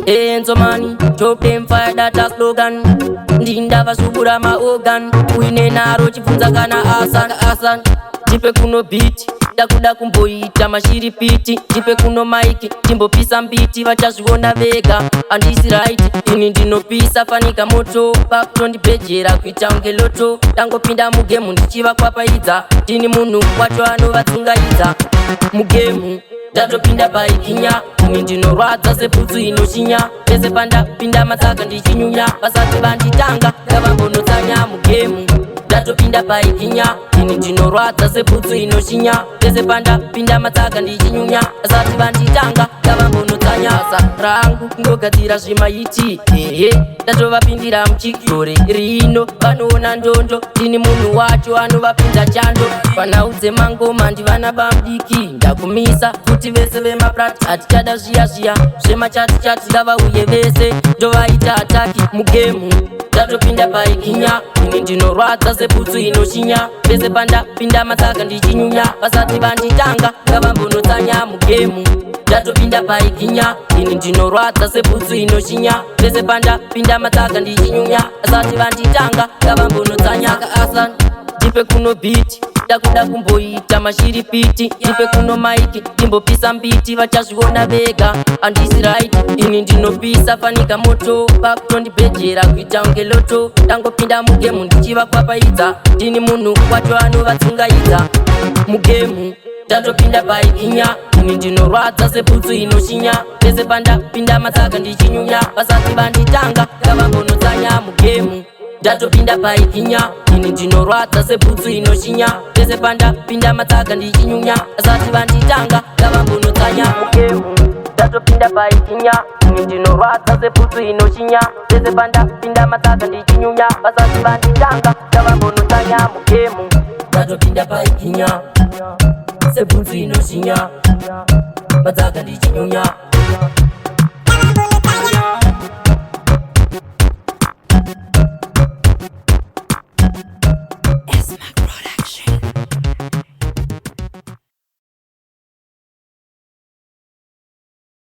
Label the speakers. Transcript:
Speaker 1: Enzo money, chop them fire that a slogan. Ndinda vasubura maorgan. Uine naro chifunza kana asan. Jipe kuno beat, dakuda kumboita mashiripiti. Jipe kuno maiki, timbopisa mbiti. Vachazviona vega, andisi right. Ini ndinopisa fanika moto. Pakutondipejera kuita unge loto. Tangopinda mugemu ndichiva kwapaidza. Ndini munhu wacho anovatsungaidza mugemu. Ndatopinda paikinya, ini ndinorwadza seputsu inoshinya. Pese pandapinda matsaka ndichinyunya. Vasati vanditanga, ngavambonotsanya mugemu. Ndatopinda paikinya, ini ndinorwadza seputsu inoshinya. Pese pandapinda matsaka ndichinyunya. Vasati vanditanga, ngavambonotsanya. Basa rangu ngogadzira zvimaiti, ndatovapindira muchikore rino. Vanoona ndondo, ndini munhu wacho anovapinda chando. Vanaudze mangoma ndivana bamudiki. Ndakumisa kuti vese vemaprati hatichada zviya zvemachati ngavauye vese ndovaita ataki mugemu. Ndatopinda paikinya, ini ndinorwadza seputsu inoshinya. Pese pandapinda matsaka ndichinyunya. Vasati vanditanga ngavambonotsanya mugemu. Ndatopinda paikinya, ini ndinorwadza seputsu inoshinya. Pese pandapinda matsaka ndichinyunya. Vasati vanditanga ngavambonotsanya asan. Jipe kuno beat, dakuda kumboita mashiripiti. Jipe kuno maiki, timbopisa mbiti. Vachazviona vega, andisi right. Ini ndinopisa fanika moto. Pakutondipejera kuita unge loto. Tangopinda mugemu ndichiva kwapaidza. Ndini munhu wacho anovatsungaidza mugemu. Ndatopinda paikinya, ini ndinorwadza seputsu inoshinya. Pese pandapinda matsaka ndichinyunya. Vasati vanditanga ngavambonotsanya mugemu. Ndatopinda paikinya, ini ndinorwadza seputsu inoshinya. Pese pandapinda matsaka ndichinyunya. Vasati vanditanga ngavambonotsanya mugemu. Ndatopinda paikinya, ini ndinorwadza seputsu inoshinya. Pese pandapinda matsaka ndichinyunya. Vasati vanditanga ngavambonotsanya mugemu. Ndatopinda paikinya, seputsu inoshinya. Matsaka ndichinyunya.